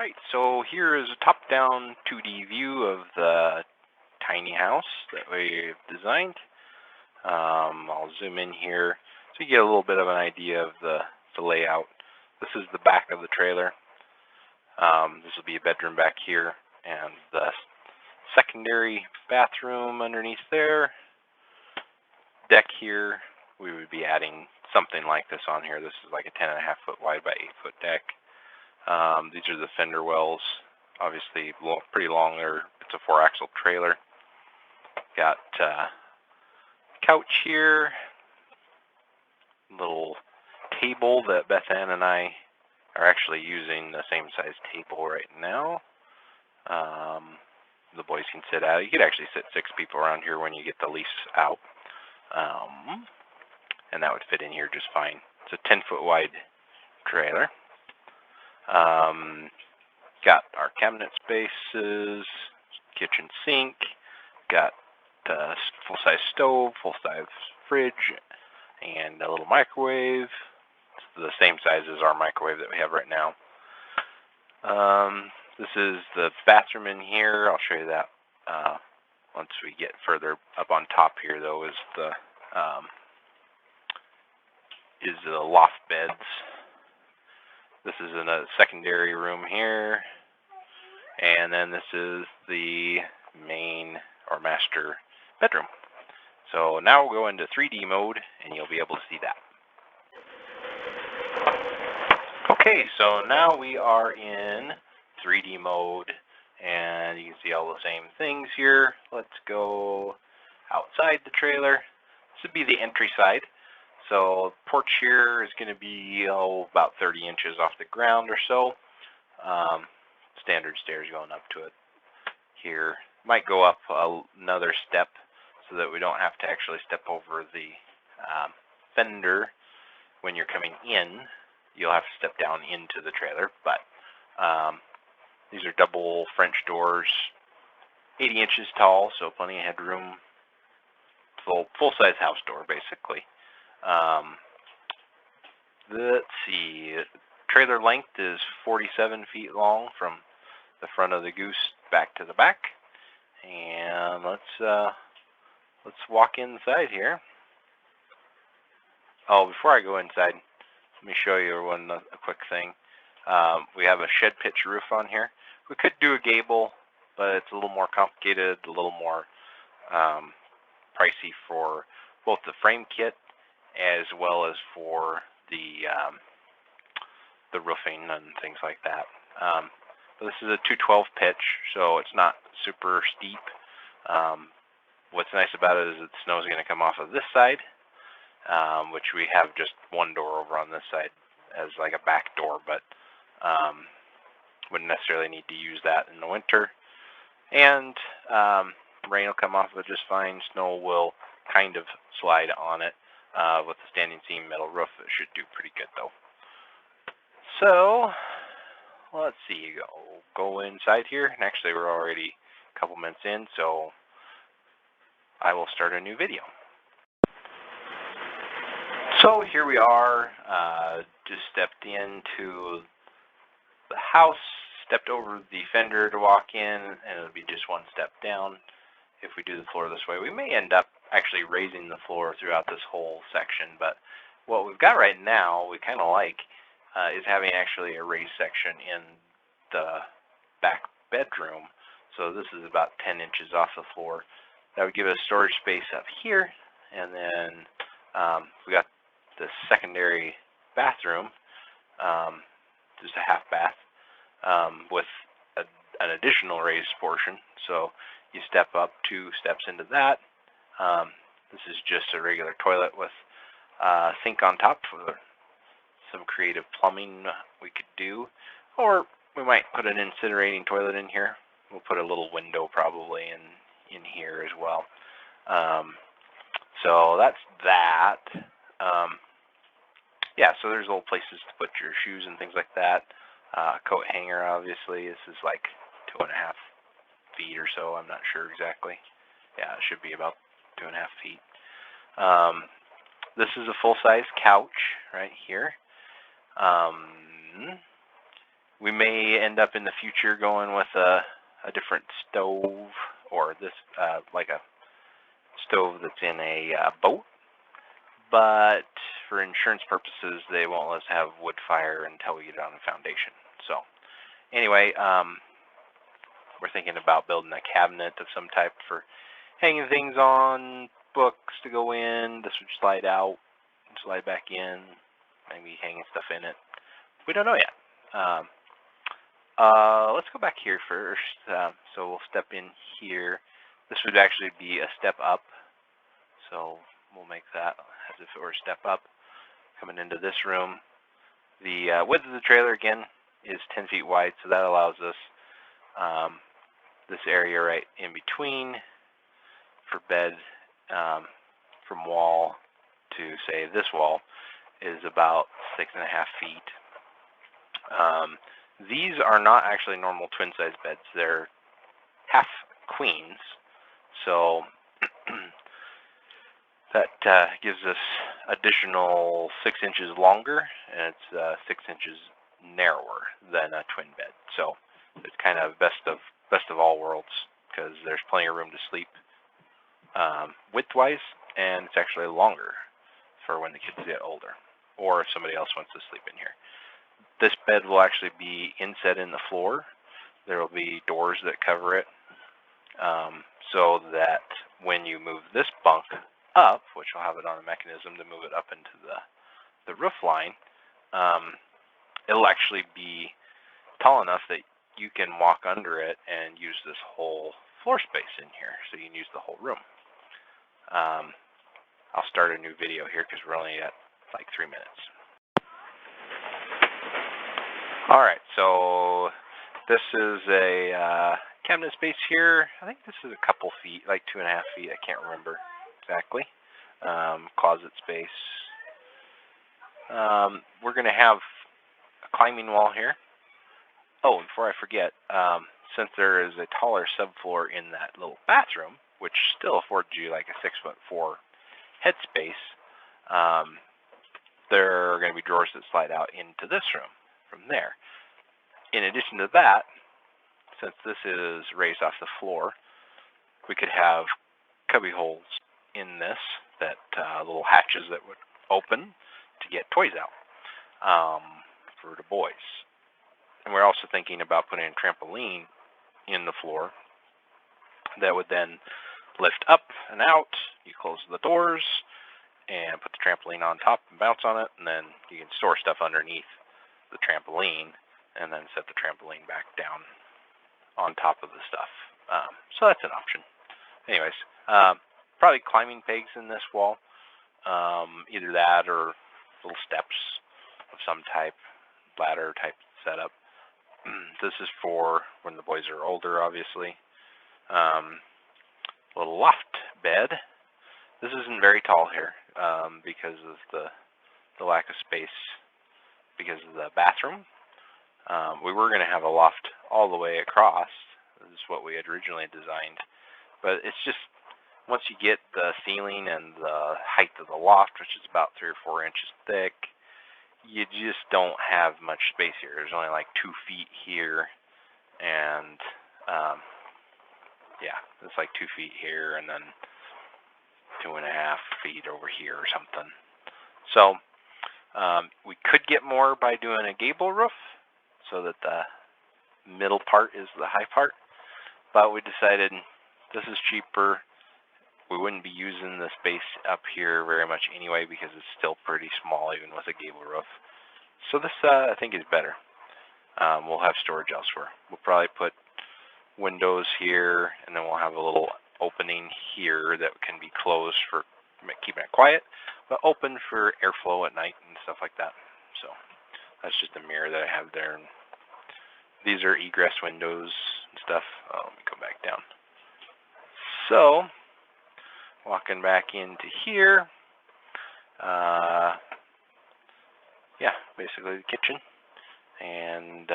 Alright, so here is a top-down 2D view of the tiny house that we've designed. I'll zoom in here so you get a little bit of an idea of the layout. This is the back of the trailer. This will be a bedroom back here, and the secondary bathroom underneath there. Deck here, we would be adding something like this on here. This is like a 10.5 foot wide by 8 foot deck. These are the fender wells, obviously pretty long. It's a 4-axle trailer. Got couch here, little table that Beth Ann and I are actually using the same size table right now. The boys can sit at it. You could actually sit 6 people around here when you get the lease out. And that would fit in here just fine. It's a 10 foot wide trailer. Got our cabinet spaces, kitchen sink, got full-size stove, full-size fridge, and a little microwave. It's the same size as our microwave that we have right now. This is the bathroom in here. I'll show you that once we get further up on top here, though, is the loft beds. This is in a secondary room here, and then this is the main or master bedroom. So now we'll go into 3D mode, and you'll be able to see that. Okay, so now we are in 3D mode, and you can see all the same things here. Let's go outside the trailer. This would be the entry side. So porch here is going to be about 30 inches off the ground or so. Standard stairs going up to it here. Might go up another step so that we don't have to actually step over the fender when you're coming in. You'll have to step down into the trailer, but these are double French doors, 80 inches tall, so plenty of headroom. Full-size house door, basically. Let's see. Trailer length is 47 feet long from the front of the Goose back to the back. And let's walk inside here. Oh, before I go inside, let me show you a quick thing. We have a shed pitch roof on here. We could do a gable, but it's a little more complicated, a little more pricey for both the frame kit as well as for the roofing and things like that. But this is a 212 pitch, so it's not super steep. What's nice about it is that the snow is going to come off of this side, which we have just one door over on this side as like a back door, but wouldn't necessarily need to use that in the winter. And rain will come off of it just fine. Snow will kind of slide on it. With the standing seam metal roof, it should do pretty good though. So let's see, go inside here. And actually, we're already a couple minutes in, so I will start a new video. So here we are. Just stepped into the house, stepped over the fender to walk in, and it'll be just one step down. If we do the floor this way, we may end up actually raising the floor throughout this whole section, but what we've got right now we kind of like is having actually a raised section in the back bedroom. So this is about 10 inches off the floor. That would give us storage space up here, and then we got the secondary bathroom, just a half bath with an additional raised portion. So you step up 2 steps into that. This is just a regular toilet with a sink on top for some creative plumbing we could do. Or we might put an incinerating toilet in here. We'll put a little window probably in here as well. So that's that. Yeah, so there's little places to put your shoes and things like that. Coat hanger, obviously. This is like 2.5 feet or so. I'm not sure exactly. Yeah, it should be about 2.5 feet. This is a full-size couch right here. We may end up in the future going with a different stove, or this like a stove that's in a boat. But for insurance purposes, they won't let us have wood fire until we get it on the foundation. So anyway, we're thinking about building a cabinet of some type for hanging things on, books to go in. This would slide out and slide back in, maybe hanging stuff in it. We don't know yet. Let's go back here first. So we'll step in here. This would actually be a step up. So we'll make that as if it were a step up. Coming into this room. The width of the trailer, again, is 10 feet wide, so that allows us this area right in between for bed, from wall to, say, this wall is about 6.5 feet. These are not actually normal twin-size beds. They're half queens, so that gives us additional 6 inches longer, and it's 6 inches narrower than a twin bed. So it's kind of best of all worlds, because there's plenty of room to sleep width-wise, and it's actually longer for when the kids get older, or if somebody else wants to sleep in here. This bed will actually be inset in the floor. There will be doors that cover it, so that when you move this bunk up, which will have it on a mechanism to move it up into the roof line, it'll actually be tall enough that you can walk under it and use this whole floor space in here, so you can use the whole room. I'll start a new video here because we're only at like 3 minutes. Alright, so this is a cabinet space here. I think this is a couple feet, like 2.5 feet, I can't remember exactly. Closet space. We're going to have a climbing wall here. Oh, before I forget, since there is a taller subfloor in that little bathroom, which still affords you like a 6'4" headspace, there are going to be drawers that slide out into this room from there. In addition to that, since this is raised off the floor, we could have cubby holes in this, that little hatches that would open to get toys out for the boys. And we're also thinking about putting a trampoline in the floor that would then lift up and out. You close the doors and put the trampoline on top and bounce on it, and then you can store stuff underneath the trampoline and then set the trampoline back down on top of the stuff. So that's an option. Anyways, probably climbing pegs in this wall, either that or little steps of some type, ladder type setup. This is for when the boys are older, obviously. Little loft bed. This isn't very tall here because of the lack of space because of the bathroom. We were going to have a loft all the way across. This is what we had originally designed. But it's just, once you get the ceiling and the height of the loft, which is about 3 or 4 inches thick, you just don't have much space here. There's only like 2 feet here, and yeah, it's like 2 feet here, and then 2.5 feet over here or something. So we could get more by doing a gable roof, so that the middle part is the high part. But we decided this is cheaper. We wouldn't be using the space up here very much anyway because it's still pretty small even with a gable roof. So this I think is better. We'll have storage elsewhere. We'll probably put windows here, and then we'll have a little opening here that can be closed for keeping it quiet, but open for airflow at night and stuff like that. So that's just a mirror that I have there. And these are egress windows and stuff. Let me go back down. So walking back into here, yeah, basically the kitchen, and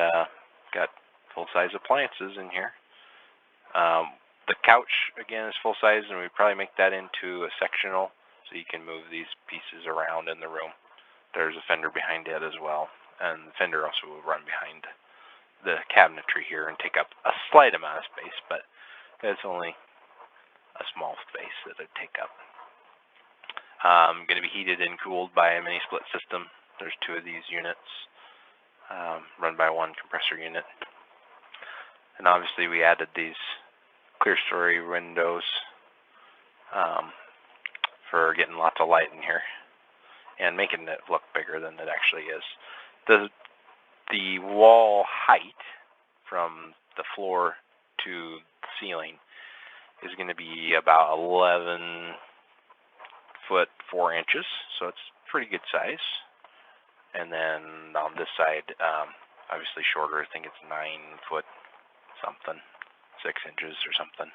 got full-size appliances in here. The couch, again, is full-size, and we'd probably make that into a sectional, so you can move these pieces around in the room. There's a fender behind it as well, and the fender also will run behind the cabinetry here and take up a slight amount of space, but it's only a small space that it'd take up. Going to be heated and cooled by a mini split system. There's 2 of these units, run by 1 compressor unit. And obviously we added these clear story windows for getting lots of light in here and making it look bigger than it actually is. The wall height from the floor to the ceiling is going to be about 11 foot 4 inches, so it's pretty good size. And then on this side, obviously shorter. I think it's 9 foot something, 6 inches or something.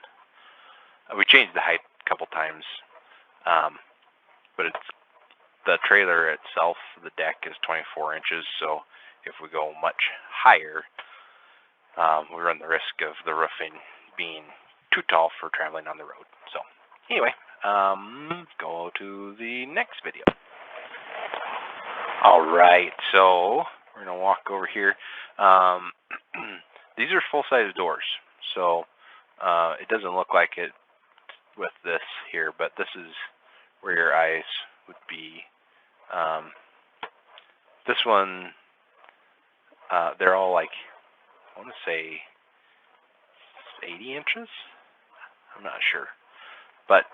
We changed the height a couple times, but it's the trailer itself. The deck is 24 inches, so if we go much higher, we run the risk of the roofing being too tall for traveling on the road. So anyway, go to the next video. Alright, so we're going to walk over here. These are full-size doors, so it doesn't look like it with this here, but this is where your eyes would be. This one, they're all like, I want to say 80 inches? I'm not sure. But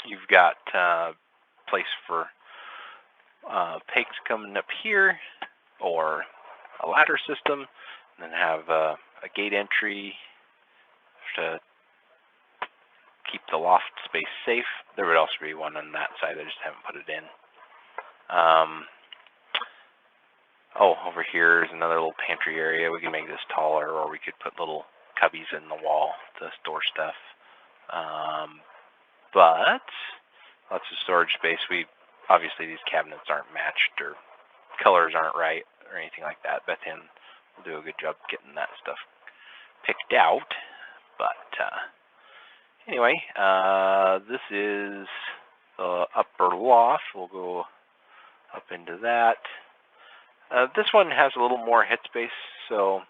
you've got place for pegs coming up here, or a ladder system, and then have a gate entry to keep the loft space safe. There would also be one on that side. I just haven't put it in. Over here is another little pantry area. We can make this taller, or we could put little cubbies in the wall to store stuff. But lots of storage space. Obviously these cabinets aren't matched, or colors aren't right, or anything like that. Beth Ann will do a good job getting that stuff picked out. But anyway, this is the upper loft. We'll go up into that. This one has a little more headspace, so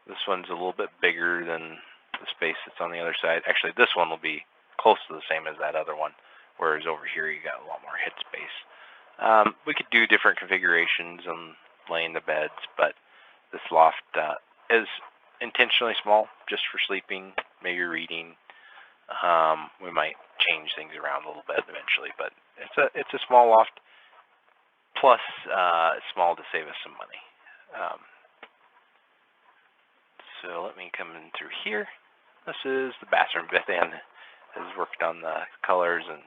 this one's a little bit bigger than the space that's on the other side. Actually, this one will be close to the same as that other one, whereas over here you got a lot more headspace. We could do different configurations on laying the beds, but this loft is intentionally small, just for sleeping, maybe reading. We might change things around a little bit eventually, but it's a small loft. Plus, it's small to save us some money. So let me come in through here. This is the bathroom. Beth Ann has worked on the colors and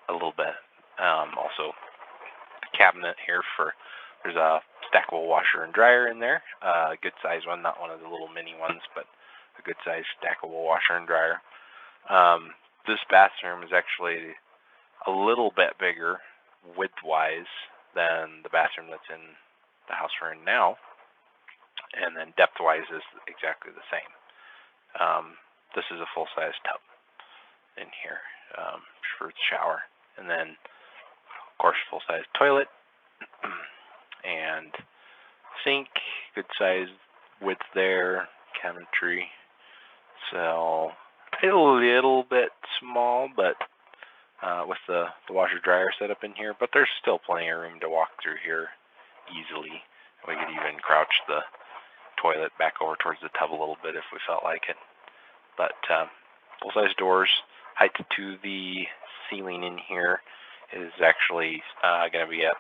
a little bit. Also, the cabinet here there's a stackable washer and dryer in there. A good size one, not one of the little mini ones, but a good size stackable washer and dryer. This bathroom is actually a little bit bigger width-wise than the bathroom that's in the house we're in now, and then depth-wise is exactly the same. This is a full-size tub in here for the shower, and then of course full-size toilet and sink, good size width there, cabinetry. So a little bit small, but with the washer dryer set up in here, but there's still plenty of room to walk through here easily. We could even crouch the toilet back over towards the tub a little bit if we felt like it. But full-size doors. Height to the ceiling in here is actually going to be at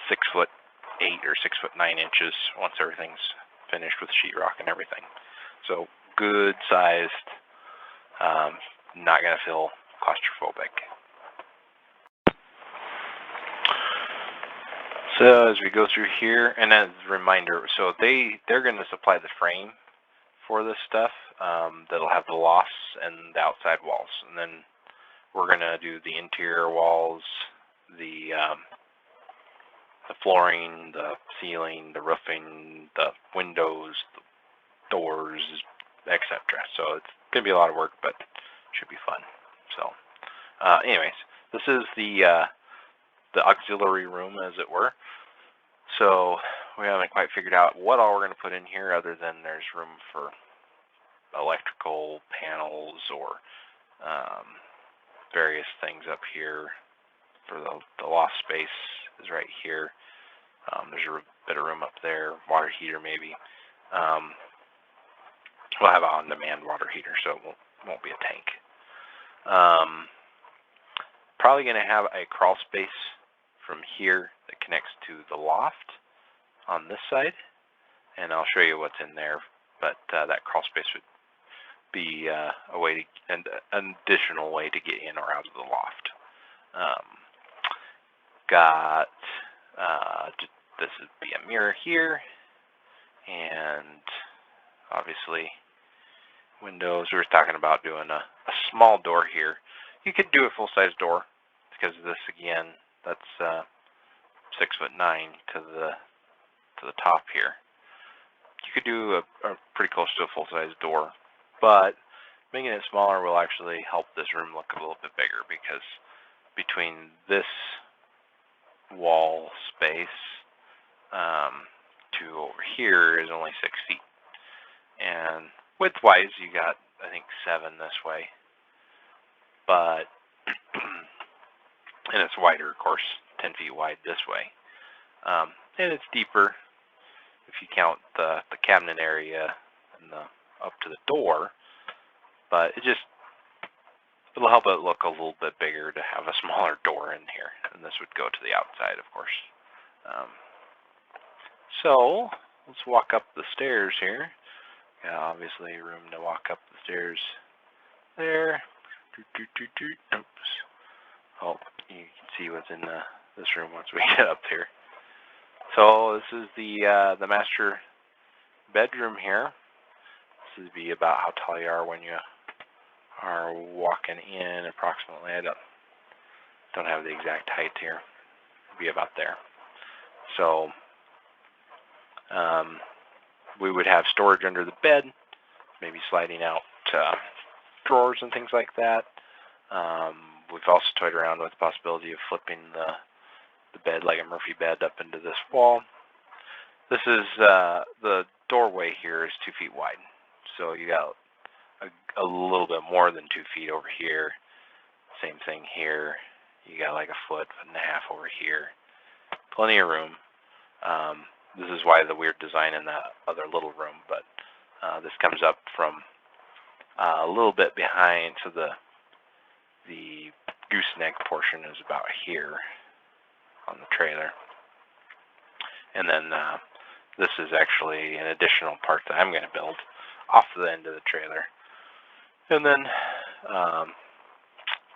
6'8" or 6'9" once everything's finished with sheetrock and everything. So good sized, not going to feel claustrophobic. So as we go through here, and as a reminder, so they're going to supply the frame for this stuff that'll have the lofts and the outside walls, and then we're going to do the interior walls, the flooring, the ceiling, the roofing, the windows, the doors, etc. So it's going to be a lot of work, but it should be fun. So anyways, this is the the auxiliary room, as it were. So we haven't quite figured out what all we're going to put in here, other than there's room for electrical panels or various things up here. For the loft space is right here. There's a bit of room up there, water heater maybe. We'll have an on-demand water heater, so it won't be a tank. Probably going to have a crawl space from here that connects to the loft on this side, and I'll show you what's in there. But that crawl space would be a way to, an additional way to get in or out of the loft. This would be a mirror here, and obviously windows. We were talking about doing a small door here. You could do a full-size door, because this, again, that's 6'9" to the top here. You could do a pretty close to a full-size door, but making it smaller will actually help this room look a little bit bigger, because between this wall space to over here is only 6 feet, and width-wise you got, I think, 7 this way, but and it's wider, of course, 10 feet wide this way, and it's deeper if you count the cabinet area and up to the door, but it'll help it look a little bit bigger to have a smaller door in here, and this would go to the outside, of course. So let's walk up the stairs here. Obviously room to walk up the stairs there. Oops. Oh, you can see what's in this room once we get up here. So this is the master bedroom here. This would be about how tall you are when you are walking in, approximately. I don't have the exact height here. It'd be about there. So we would have storage under the bed, maybe sliding out drawers and things like that. We've also toyed around with the possibility of flipping the bed like a Murphy bed up into this wall. This is the doorway here is 2 feet wide, so you got a little bit more than 2 feet over here. Same thing here. You got like a foot and a half over here. Plenty of room. This is why the weird design in that other little room, but this comes up from a little bit behind, so the gooseneck portion is about here on the trailer. And then this is actually an additional part that I'm going to build off the end of the trailer. And then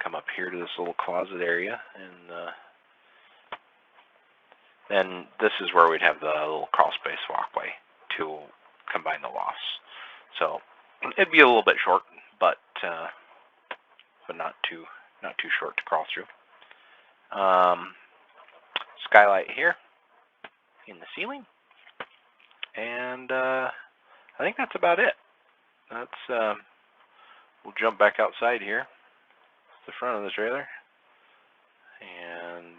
come up here to this little closet area, and then this is where we'd have the little crawl space walkway to combine the lofts. So it'd be a little bit short, but not too short to crawl through. Skylight here in the ceiling, and I think that's about it. We'll jump back outside here. It's the front of the trailer, and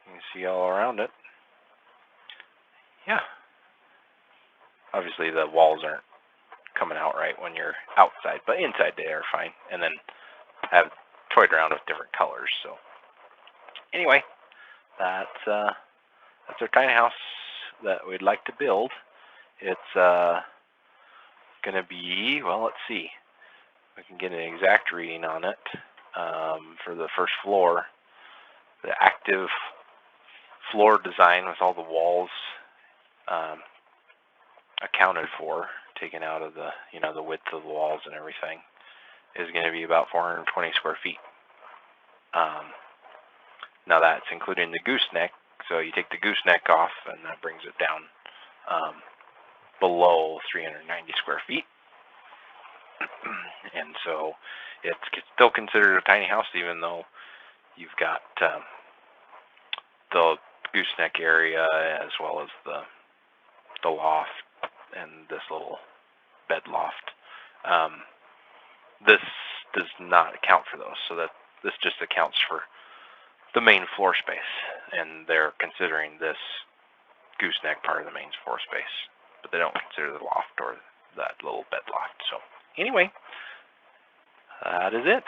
you can see all around it. Yeah. Obviously the walls aren't coming out right when you're outside, but inside they are fine. And then I've toyed around with different colors. So anyway, that's our tiny house that we'd like to build. It's going to be, well, let's see. We can get an exact reading on it for the first floor. The active floor design with all the walls accounted for, taken out of the the width of the walls and everything, is going to be about 420 square feet. Now that's including the gooseneck, so you take the gooseneck off and that brings it down below 390 square feet. And so it's still considered a tiny house, even though you've got the gooseneck area as well as the loft and this little bed loft. This does not account for those, so that this just accounts for the main floor space, and they're considering this gooseneck part of the main floor space, but they don't consider the loft or that little bed loft. So anyway, that is it.